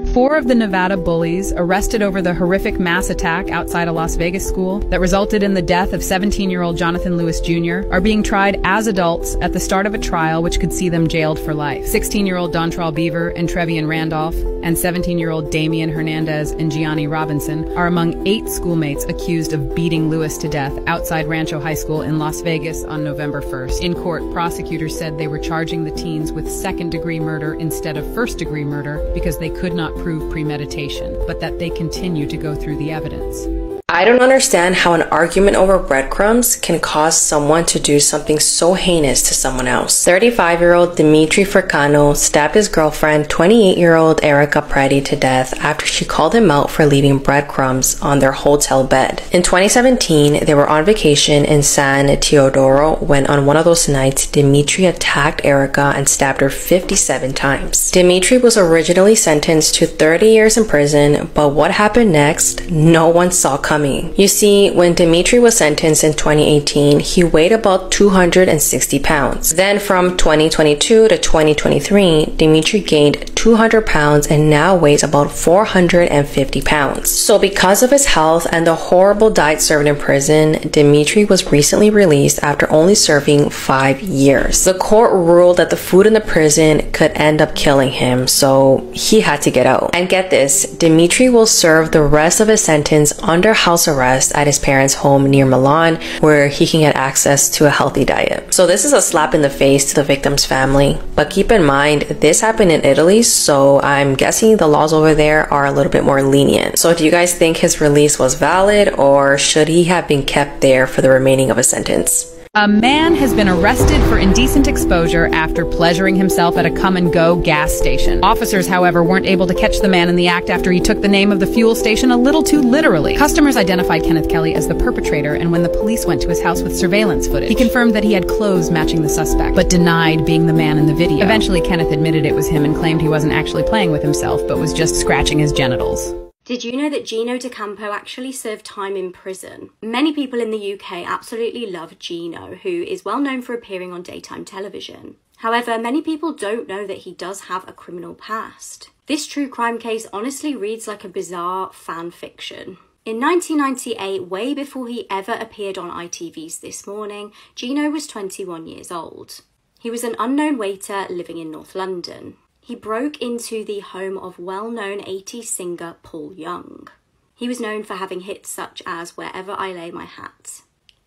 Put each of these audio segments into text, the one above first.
4 of the Nevada bullies, arrested over the horrific mass attack outside a Las Vegas school that resulted in the death of 17-year-old Jonathan Lewis Jr., are being tried as adults at the start of a trial which could see them jailed for life. 16-year-old Dontrell Beaver and Trevian Randolph and 17-year-old Damian Hernandez and Gianni Robinson are among 8 schoolmates accused of beating Lewis to death outside Rancho High School in Las Vegas on November 1st. In court, prosecutors said they were charging the teens with second-degree murder instead of first-degree murder because they could not prove premeditation, but that they continue to go through the evidence. I don't understand how an argument over breadcrumbs can cause someone to do something so heinous to someone else. 35-year-old Dimitri Fricano stabbed his girlfriend, 28-year-old Erica Preti, to death after she called him out for leaving breadcrumbs on their hotel bed. In 2017, they were on vacation in San Teodoro when on one of those nights, Dimitri attacked Erica and stabbed her 57 times. Dimitri was originally sentenced to 30 years in prison, but what happened next, no one saw coming. You see, when Dimitri was sentenced in 2018, he weighed about 260 pounds. Then from 2022 to 2023, Dimitri gained 200 pounds and now weighs about 450 pounds. So because of his health and the horrible diet served in prison, Dimitri was recently released after only serving 5 years. The court ruled that the food in the prison could end up killing him, so he had to get out. And get this, Dimitri will serve the rest of his sentence under house arrest at his parents' home near Milan, where he can get access to a healthy diet. So this is a slap in the face to the victim's family. But keep in mind, this happened in Italy, so I'm guessing the laws over there are a little bit more lenient. So do you guys think his release was valid, or should he have been kept there for the remaining of his sentence? A man has been arrested for indecent exposure after pleasuring himself at a come-and-go gas station. Officers, however, weren't able to catch the man in the act after he took the name of the fuel station a little too literally. Customers identified Kenneth Kelly as the perpetrator, and when the police went to his house with surveillance footage, he confirmed that he had clothes matching the suspect, but denied being the man in the video. Eventually, Kenneth admitted it was him and claimed he wasn't actually playing with himself, but was just scratching his genitals. Did you know that Gino D'Acampo actually served time in prison? Many people in the UK absolutely love Gino, who is well known for appearing on daytime television. However, many people don't know that he does have a criminal past. This true crime case honestly reads like a bizarre fan fiction. In 1998, way before he ever appeared on ITV's This Morning, Gino was 21 years old. He was an unknown waiter living in North London. He broke into the home of well-known 80s singer Paul Young. He was known for having hits such as Wherever I Lay My Hat.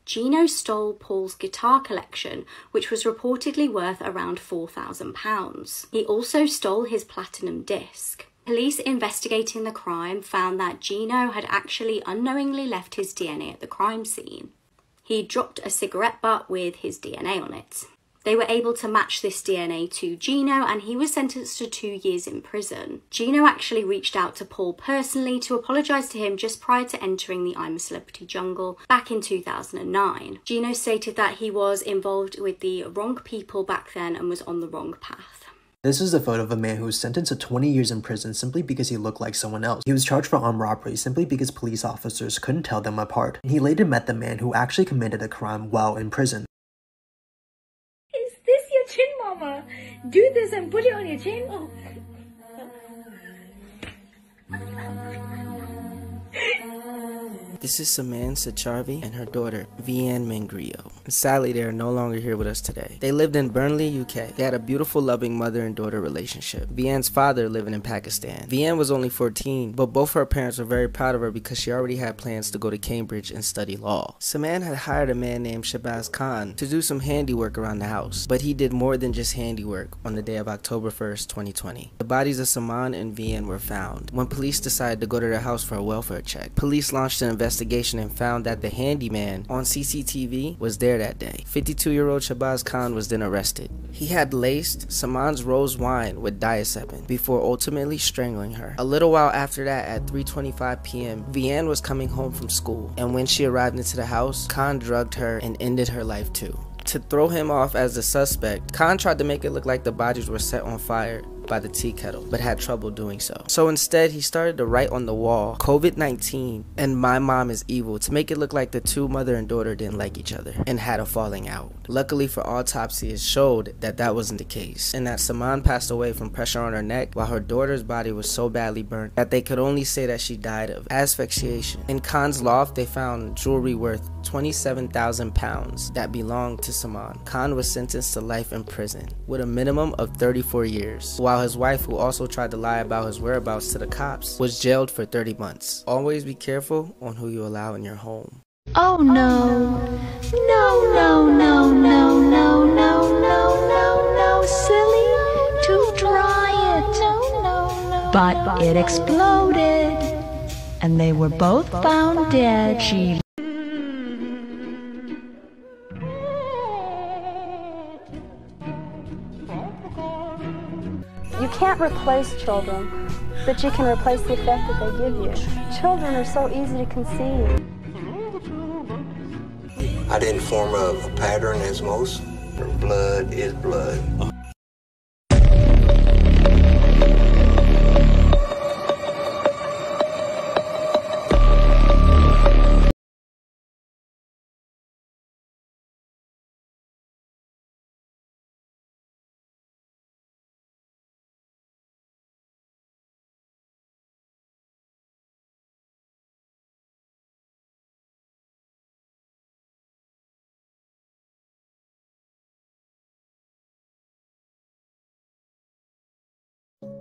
Gino stole Paul's guitar collection, which was reportedly worth around £4,000. He also stole his platinum disc. Police investigating the crime found that Gino had actually unknowingly left his DNA at the crime scene. He dropped a cigarette butt with his DNA on it. They were able to match this DNA to Gino, and he was sentenced to 2 years in prison. Gino actually reached out to Paul personally to apologise to him just prior to entering the I'm a Celebrity jungle back in 2009. Gino stated that he was involved with the wrong people back then and was on the wrong path. This is a photo of a man who was sentenced to 20 years in prison simply because he looked like someone else. He was charged for armed robbery simply because police officers couldn't tell them apart. And he later met the man who actually committed the crime while in prison. Chin, mama. Do this and put it on your chin. Oh. This is Samantha Charvy and her daughter, Vianne Mangrio. Sadly, they are no longer here with us today. They lived in Burnley, UK. They had a beautiful, loving mother and daughter relationship. Vianne's father living in Pakistan. Vianne was only 14, but both her parents were very proud of her because she already had plans to go to Cambridge and study law. Samantha had hired a man named Shabazz Khan to do some handiwork around the house, but he did more than just handiwork on the day of October 1st, 2020. The bodies of Saman and Vianne were found when police decided to go to their house for a welfare check. Police launched an investigation and found that the handyman on CCTV was there that day. 52-year-old Shabazz Khan was then arrested. He had laced Saman's rose wine with diazepam before ultimately strangling her. A little while after that, at 3:25 p.m., Vianne was coming home from school, and when she arrived into the house, Khan drugged her and ended her life too. To throw him off as the suspect, Khan tried to make it look like the bodies were set on fire by the tea kettle, but had trouble doing so. So instead, he started to write on the wall, "COVID-19 and my mom is evil," to make it look like the two mother and daughter didn't like each other and had a falling out. Luckily for autopsy, it showed that that wasn't the case, and that Saman passed away from pressure on her neck while her daughter's body was so badly burnt that they could only say that she died of asphyxiation. In Khan's loft, they found jewelry worth 27,000 pounds that belonged to Saman. Khan was sentenced to life in prison with a minimum of 34 years, while his wife, who also tried to lie about his whereabouts to the cops, was jailed for 30 months. Always be careful on who you allow in your home. Oh no. No, no, no, no, no, no, no, no, no, silly. To dry it. But it exploded. And they were both found dead. She You can't replace children, but you can replace the effect that they give you. Children are so easy to conceive. I didn't form a pattern as most. Blood is blood.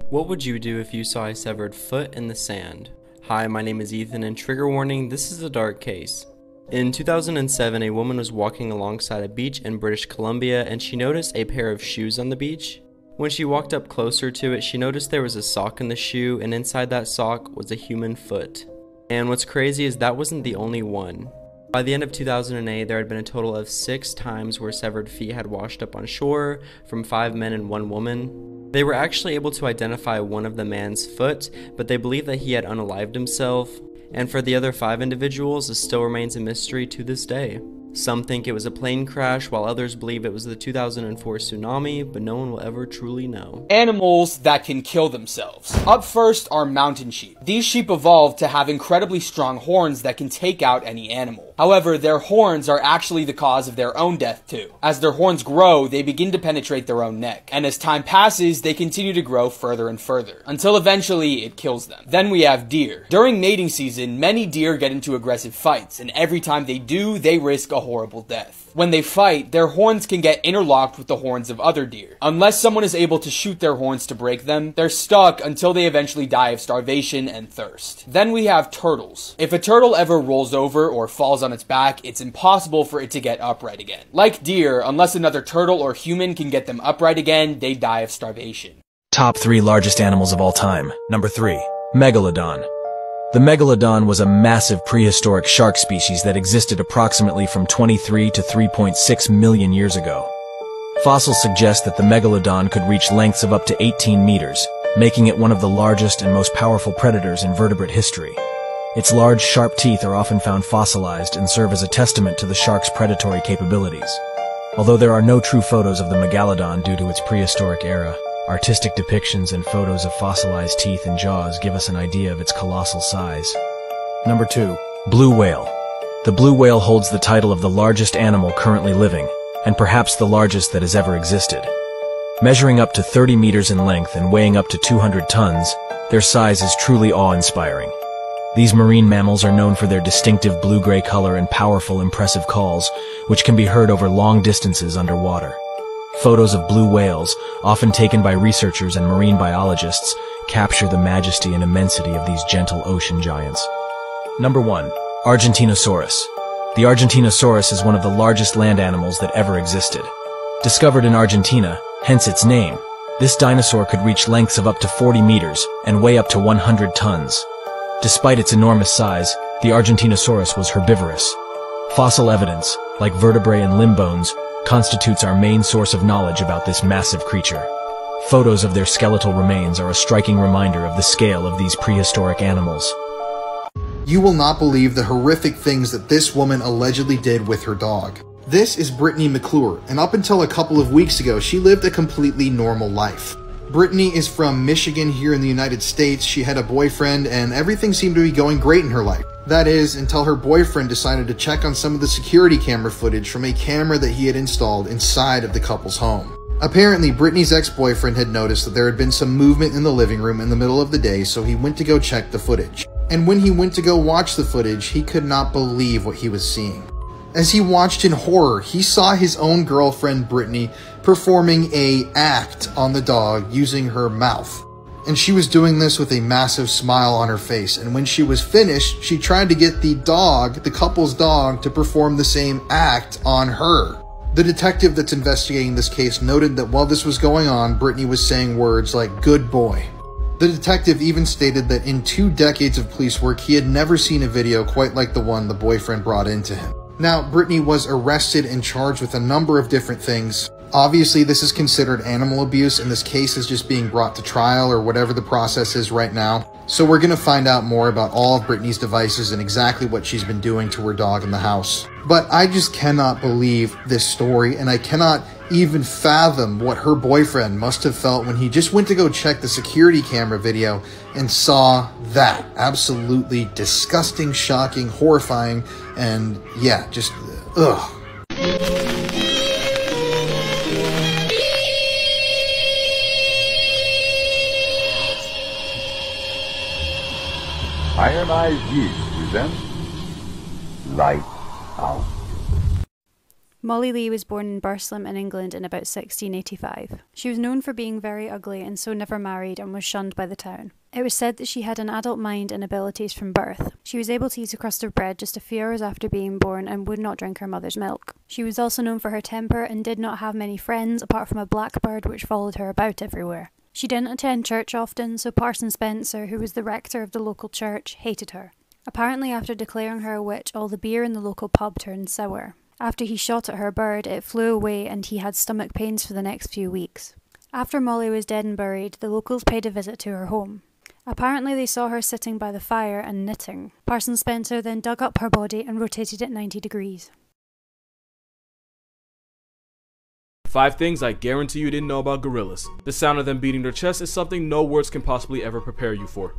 What would you do if you saw a severed foot in the sand? Hi, my name is Ethan, and trigger warning, this is a dark case. In 2007, a woman was walking alongside a beach in British Columbia and she noticed a pair of shoes on the beach. When she walked up closer to it, she noticed there was a sock in the shoe, and inside that sock was a human foot. And what's crazy is that wasn't the only one. By the end of 2008, there had been a total of 6 times where severed feet had washed up on shore from 5 men and 1 woman. They were actually able to identify one of the man's foot, but they believe that he had unalived himself, and for the other 5 individuals, it still remains a mystery to this day. Some think it was a plane crash, while others believe it was the 2004 tsunami, but no one will ever truly know. Animals that can kill themselves. Up first are mountain sheep. These sheep evolved to have incredibly strong horns that can take out any animal. However, their horns are actually the cause of their own death too. As their horns grow, they begin to penetrate their own neck, and as time passes, they continue to grow further and further, until eventually it kills them. Then we have deer. During mating season, many deer get into aggressive fights, and every time they do, they risk a horrible death. When they fight, their horns can get interlocked with the horns of other deer. Unless someone is able to shoot their horns to break them, they're stuck until they eventually die of starvation and thirst. Then we have turtles. If a turtle ever rolls over or falls on its back, it's impossible for it to get upright again. Like deer, unless another turtle or human can get them upright again, they die of starvation. Top 3 largest animals of all time. Number 3. Megalodon. The megalodon was a massive prehistoric shark species that existed approximately from 23 to 3.6 million years ago. Fossils suggest that the megalodon could reach lengths of up to 18 meters, making it one of the largest and most powerful predators in vertebrate history. Its large, sharp teeth are often found fossilized and serve as a testament to the shark's predatory capabilities. Although there are no true photos of the megalodon due to its prehistoric era, artistic depictions and photos of fossilized teeth and jaws give us an idea of its colossal size. Number 2. Blue whale. The blue whale holds the title of the largest animal currently living, and perhaps the largest that has ever existed. Measuring up to 30 meters in length and weighing up to 200 tons, their size is truly awe-inspiring. These marine mammals are known for their distinctive blue-gray color and powerful, impressive calls, which can be heard over long distances underwater. Photos of blue whales, often taken by researchers and marine biologists, capture the majesty and immensity of these gentle ocean giants. Number 1. Argentinosaurus. The Argentinosaurus is one of the largest land animals that ever existed. Discovered in Argentina, hence its name, this dinosaur could reach lengths of up to 40 meters and weigh up to 100 tons. Despite its enormous size, the Argentinosaurus was herbivorous. Fossil evidence, like vertebrae and limb bones, constitutes our main source of knowledge about this massive creature. Photos of their skeletal remains are a striking reminder of the scale of these prehistoric animals. You will not believe the horrific things that this woman allegedly did with her dog. This is Brittany McClure, and up until a couple of weeks ago, she lived a completely normal life. Brittany is from Michigan here in the United States. She had a boyfriend and everything seemed to be going great in her life. That is, until her boyfriend decided to check on some of the security camera footage from a camera that he had installed inside of the couple's home. Apparently, Brittany's ex-boyfriend had noticed that there had been some movement in the living room in the middle of the day, so he went to go check the footage. And when he went to go watch the footage, he could not believe what he was seeing. As he watched in horror, he saw his own girlfriend, Brittany, performing an act on the dog using her mouth. And she was doing this with a massive smile on her face. And when she was finished, she tried to get the couple's dog, to perform the same act on her. The detective that's investigating this case noted that while this was going on, Brittany was saying words like, "good boy." The detective even stated that in 2 decades of police work, he had never seen a video quite like the one the boyfriend brought into him. Now, Brittany was arrested and charged with a number of different things. Obviously, this is considered animal abuse, and this case is just being brought to trial or whatever the process is right now. So we're going to find out more about all of Brittany's devices and exactly what she's been doing to her dog in the house. But I just cannot believe this story, and I cannot even fathom what her boyfriend must have felt when he just went to go check the security camera video and saw that. Absolutely disgusting, shocking, horrifying, and yeah, just ugh. Iron Eyes Yeast presents Light Out. Molly Lee was born in Burslem in England in about 1685. She was known for being very ugly and so never married and was shunned by the town. It was said that she had an adult mind and abilities from birth. She was able to eat a crust of bread just a few hours after being born and would not drink her mother's milk. She was also known for her temper and did not have many friends apart from a blackbird which followed her about everywhere. She didn't attend church often, so Parson Spencer, who was the rector of the local church, hated her. Apparently, after declaring her a witch, all the beer in the local pub turned sour. After he shot at her bird, it flew away and he had stomach pains for the next few weeks. After Molly was dead and buried, the locals paid a visit to her home. Apparently they saw her sitting by the fire and knitting. Parson Spencer then dug up her body and rotated it 90 degrees. 5 things I guarantee you didn't know about gorillas. The sound of them beating their chests is something no words can possibly ever prepare you for.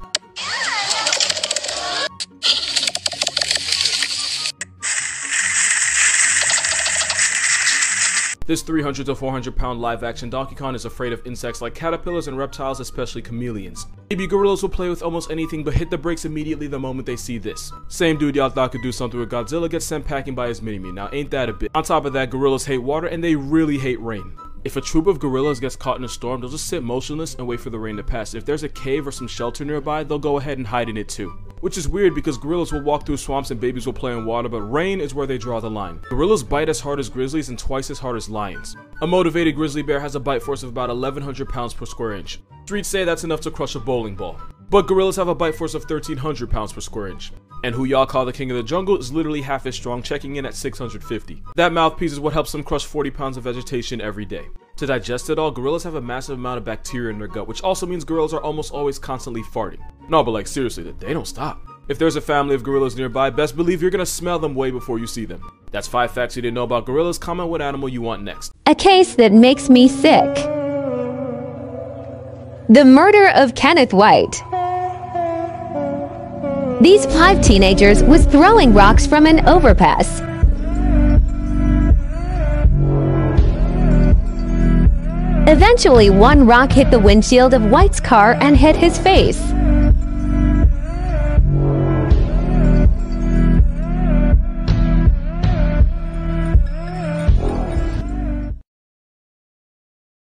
This 300 to 400 pound live action Donkey Kong is afraid of insects like caterpillars and reptiles, especially chameleons. Baby gorillas will play with almost anything but hit the brakes immediately the moment they see this. Same dude y'all thought could do something with Godzilla gets sent packing by his mini-me. Now ain't that a bit? On top of that, gorillas hate water and they really hate rain. If a troop of gorillas gets caught in a storm, they'll just sit motionless and wait for the rain to pass. If there's a cave or some shelter nearby, they'll go ahead and hide in it too. Which is weird because gorillas will walk through swamps and babies will play in water, but rain is where they draw the line. Gorillas bite as hard as grizzlies and twice as hard as lions. A motivated grizzly bear has a bite force of about 1,100 pounds per square inch. Streets say that's enough to crush a bowling ball. But gorillas have a bite force of 1,300 pounds per square inch. And who y'all call the king of the jungle is literally half as strong, checking in at 650. That mouthpiece is what helps them crush 40 pounds of vegetation every day. To digest it all, gorillas have a massive amount of bacteria in their gut, which also means gorillas are almost always constantly farting. No, but like seriously, they don't stop. If there's a family of gorillas nearby, best believe you're gonna smell them way before you see them. That's 5 facts you didn't know about gorillas. Comment what animal you want next. A case that makes me sick. The murder of Kenneth White. These 5 teenagers was throwing rocks from an overpass. Eventually, one rock hit the windshield of White's car and hit his face.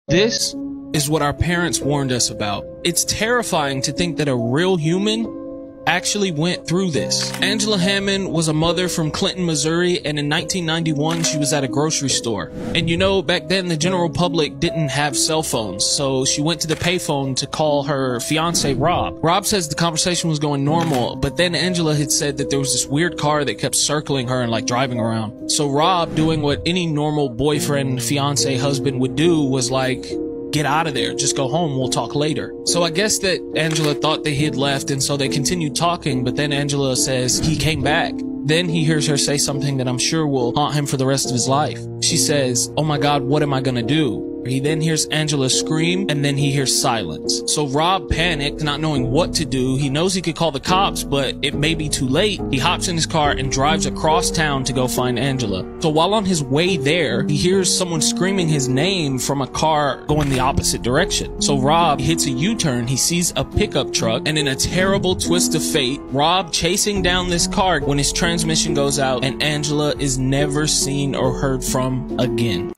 This is what our parents warned us about. It's terrifying to think that a real human actually went through this. Angela Hammond was a mother from Clinton, Missouri, and in 1991 she was at a grocery store. And you know, back then the general public didn't have cell phones, so she went to the payphone to call her fiance Rob. Rob says the conversation was going normal, but then Angela had said that there was this weird car that kept circling her and like driving around. So Rob, doing what any normal boyfriend, fiance, husband would do, was like, get out of there, just go home, we'll talk later. So I guess that Angela thought that he had left, and so they continued talking, but then Angela says he came back. Then he hears her say something that I'm sure will haunt him for the rest of his life. She says, "Oh my God, what am I gonna do?" He then hears Angela scream, and then he hears silence. So Rob panicked, not knowing what to do. He knows he could call the cops, but it may be too late. He hops in his car and drives across town to go find Angela. So while on his way there, he hears someone screaming his name from a car going the opposite direction. So Rob hits a U-turn, he sees a pickup truck, and in a terrible twist of fate, Rob chasing down this car when his transmission goes out, and Angela is never seen or heard from again.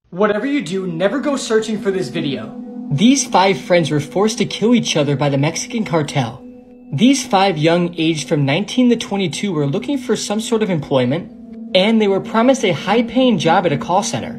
Whatever you do, never go searching for this video. These 5 friends were forced to kill each other by the Mexican cartel. These 5 young aged from 19 to 22 were looking for some sort of employment, and they were promised a high-paying job at a call center.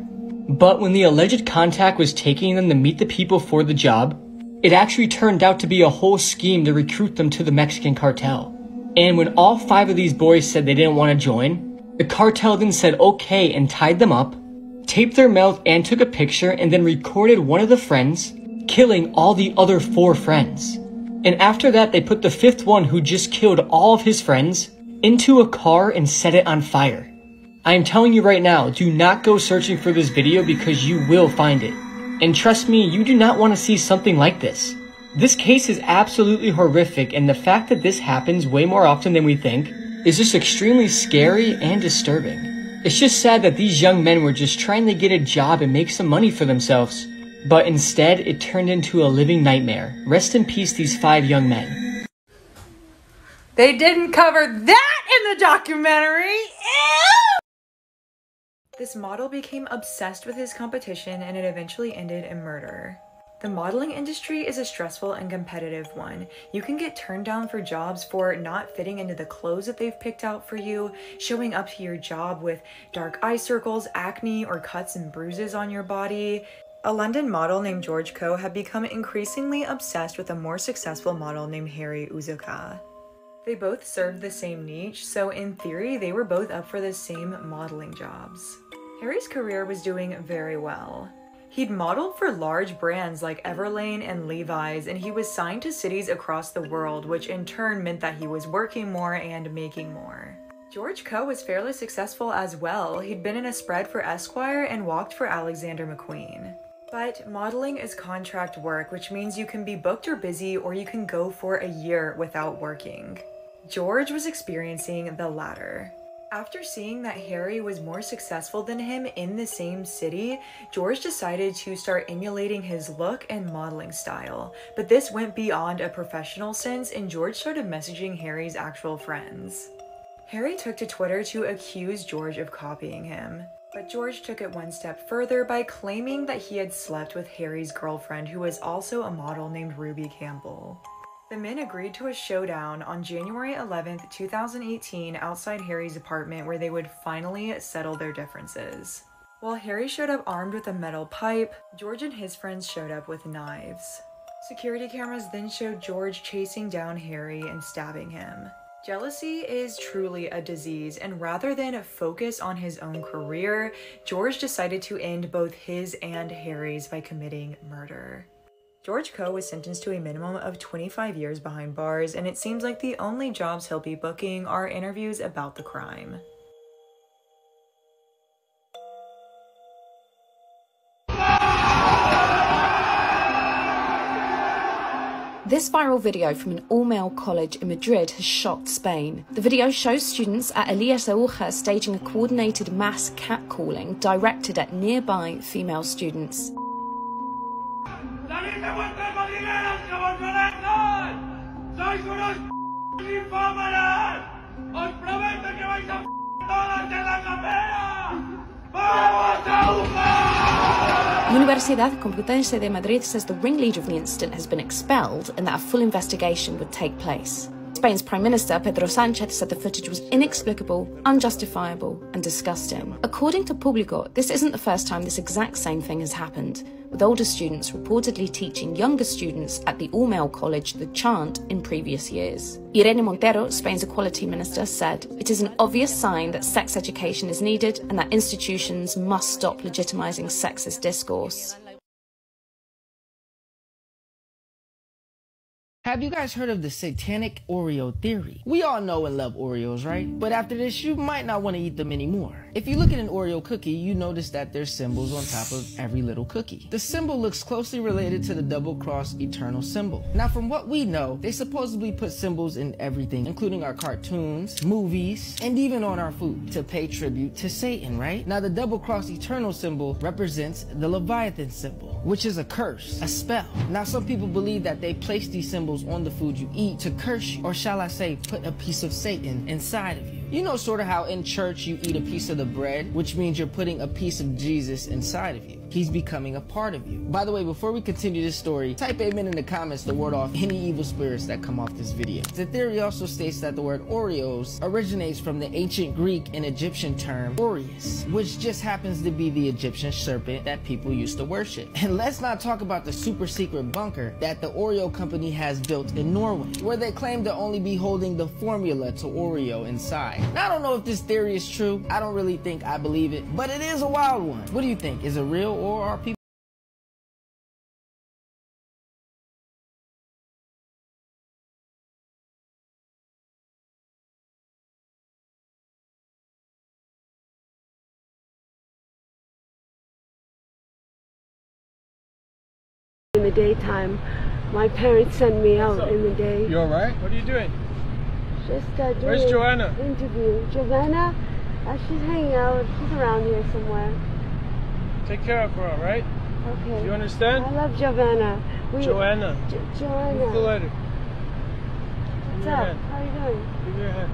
But when the alleged contact was taking them to meet the people for the job, it actually turned out to be a whole scheme to recruit them to the Mexican cartel. And when all 5 of these boys said they didn't want to join, the cartel then said okay and tied them up, taped their mouth and took a picture, and then recorded one of the friends killing all the other 4 friends. And after that, they put the 5th one, who just killed all of his friends, into a car and set it on fire. I am telling you right now, do not go searching for this video because you will find it. And trust me, you do not want to see something like this. This case is absolutely horrific, and the fact that this happens way more often than we think is just extremely scary and disturbing. It's just sad that these young men were just trying to get a job and make some money for themselves. But instead, it turned into a living nightmare. Rest in peace, these 5 young men. They didn't cover that in the documentary! Ew! This model became obsessed with his competition, and it eventually ended in murder. The modeling industry is a stressful and competitive one. You can get turned down for jobs for not fitting into the clothes that they've picked out for you, showing up to your job with dark eye circles, acne, or cuts and bruises on your body. A London model named George Coe had become increasingly obsessed with a more successful model named Harry Uzuka. They both served the same niche, so in theory, they were both up for the same modeling jobs. Harry's career was doing very well. He'd modeled for large brands like Everlane and Levi's, and he was signed to cities across the world, which in turn meant that he was working more and making more. George Coe was fairly successful as well. He'd been in a spread for Esquire and walked for Alexander McQueen. But modeling is contract work, which means you can be booked or busy, or you can go for a year without working. George was experiencing the latter. After seeing that Harry was more successful than him in the same city, George decided to start emulating his look and modeling style. But this went beyond a professional sense, and George started messaging Harry's actual friends. Harry took to Twitter to accuse George of copying him. But George took it one step further by claiming that he had slept with Harry's girlfriend, who was also a model named Ruby Campbell. The men agreed to a showdown on January 11th, 2018 outside Harry's apartment, where they would finally settle their differences. While Harry showed up armed with a metal pipe, George and his friends showed up with knives. Security cameras then showed George chasing down Harry and stabbing him. Jealousy is truly a disease, and rather than focus on his own career, George decided to end both his and Harry's by committing murder. George Coe was sentenced to a minimum of 25 years behind bars, and it seems like the only jobs he'll be booking are interviews about the crime. This viral video from an all-male college in Madrid has shocked Spain. The video shows students at Elias Aguja staging a coordinated mass catcalling directed at nearby female students. Universidad Complutense de Madrid says the ringleader of the incident has been expelled and that a full investigation would take place. Spain's Prime Minister Pedro Sánchez said the footage was inexplicable, unjustifiable and disgusting. According to Público, this isn't the first time this exact same thing has happened, with older students reportedly teaching younger students at the all-male college the chant in previous years. Irene Montero, Spain's Equality Minister, said, "It is an obvious sign that sex education is needed and that institutions must stop legitimizing sexist discourse." Have you guys heard of the satanic Oreo theory? We all know and love Oreos, right? But after this, you might not want to eat them anymore. If you look at an Oreo cookie, you notice that there's symbols on top of every little cookie. The symbol looks closely related to the double-cross eternal symbol. Now, from what we know, they supposedly put symbols in everything, including our cartoons, movies, and even on our food, to pay tribute to Satan, right? Now, the double-cross eternal symbol represents the Leviathan symbol, which is a curse, a spell. Now, some people believe that they place these symbols on the food you eat to curse you, or shall I say, put a piece of Satan inside of you. You know sort of how in church you eat a piece of the bread, which means you're putting a piece of Jesus inside of you. He's becoming a part of you. By the way, before we continue this story, type amen in the comments to ward off any evil spirits that come off this video. The theory also states that the word Oreos originates from the ancient Greek and Egyptian term Aureus, which just happens to be the Egyptian serpent that people used to worship. And let's not talk about the super secret bunker that the Oreo company has built in Norway, where they claim to only be holding the formula to Oreo inside. Now, I don't know if this theory is true. I don't really think I believe it, but it is a wild one. What do you think? Is it real, or are people in the daytime? My parents send me out in the day. You alright? What are you doing? Just doing Where's Joanna? Interview. Joanna? She's hanging out. She's around here somewhere. Take care of her, alright? Okay. Do you understand? I love Joanna. Joanna. Joanna. Move the letter. What's up? How are you doing? Give me your hand.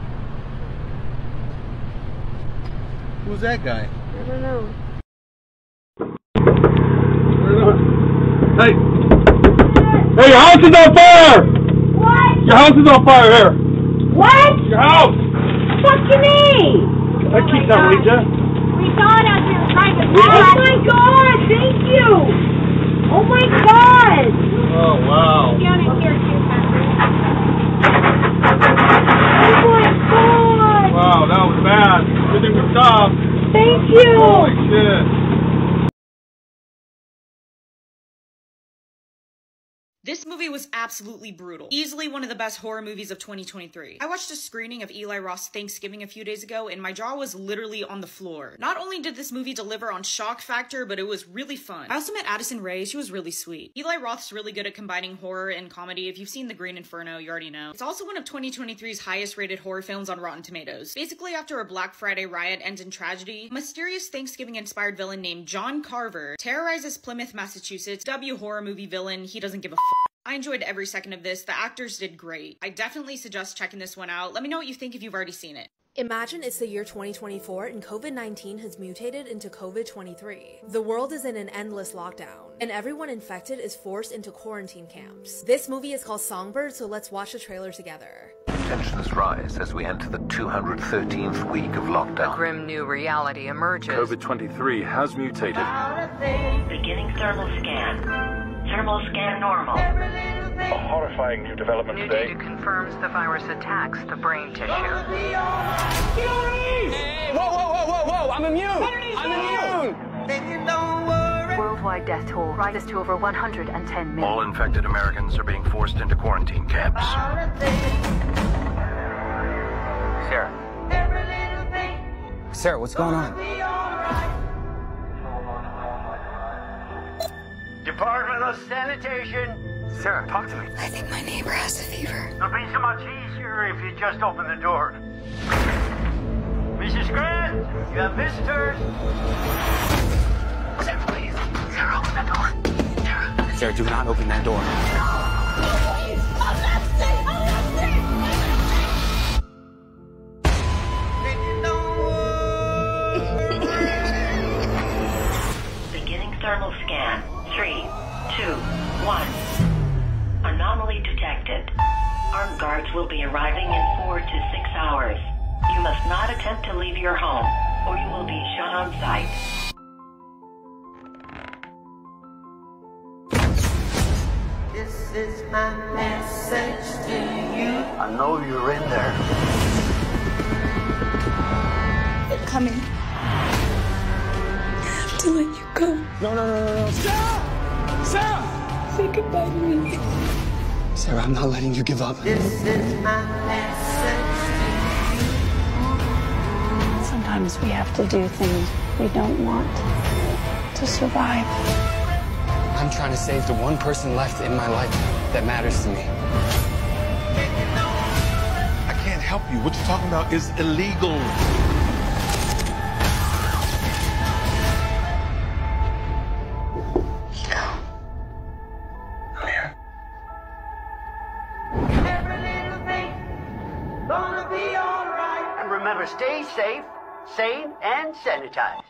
Who's that guy? I don't know. Hey! Hey, your house is on fire! What? Your house is on fire here! What? Your house! Fuck you mean? I keep that with you. We saw it as we were trying to pass. Oh my god, thank you! Oh my god! Oh, wow. Down in here too, Patrick. Oh my god! Wow, that was bad. Everything was stopped. Thank you! Holy shit. This movie was absolutely brutal. Easily one of the best horror movies of 2023. I watched a screening of Eli Roth's Thanksgiving a few days ago, and my jaw was literally on the floor. Not only did this movie deliver on shock factor, but it was really fun. I also met Addison Rae. She was really sweet. Eli Roth's really good at combining horror and comedy. If you've seen The Green Inferno, you already know. It's also one of 2023's highest rated horror films on Rotten Tomatoes. Basically, after a Black Friday riot ends in tragedy, a mysterious Thanksgiving-inspired villain named John Carver terrorizes Plymouth, Massachusetts. Horror movie villain. He doesn't give a f. I enjoyed every second of this. The actors did great. I definitely suggest checking this one out. Let me know what you think if you've already seen it. Imagine it's the year 2024 and COVID-19 has mutated into COVID-23. The world is in an endless lockdown, and everyone infected is forced into quarantine camps. This movie is called Songbird, so let's watch the trailer together. Tensions rise as we enter the 213th week of lockdown. A grim new reality emerges. COVID-23 has mutated. Beginning thermal scan. Thermal scan normal. A horrifying new development New today. data confirms the virus attacks the brain tissue. Hey. Whoa, whoa, whoa, whoa, whoa! I'm immune! I'm immune! Worldwide death toll rises to over 110 million. All infected Americans are being forced into quarantine camps. Sarah. Sarah, what's going on? Department of Sanitation. Sarah, talk to me. I think my neighbor has a fever. It'll be so much easier if you just open the door. Mrs. Grant, you have visitors. Sarah, please. Sarah, open that door. Sarah. Sarah, do not open that door. Beginning thermal scan. 3, 2, 1. Anomaly detected. Armed guards will be arriving in 4 to 6 hours. You must not attempt to leave your home, or you will be shot on sight. This is my message to you. I know you're in there. They're coming. I have to let you go. No. Sarah! Sarah! Say goodbye to me. Sarah, I'm not letting you give up. Sometimes we have to do things we don't want to survive. I'm trying to save the one person left in my life that matters to me. I can't help you. What you're talking about is illegal. Gonna be all right. And remember, stay safe, sane, and sanitized.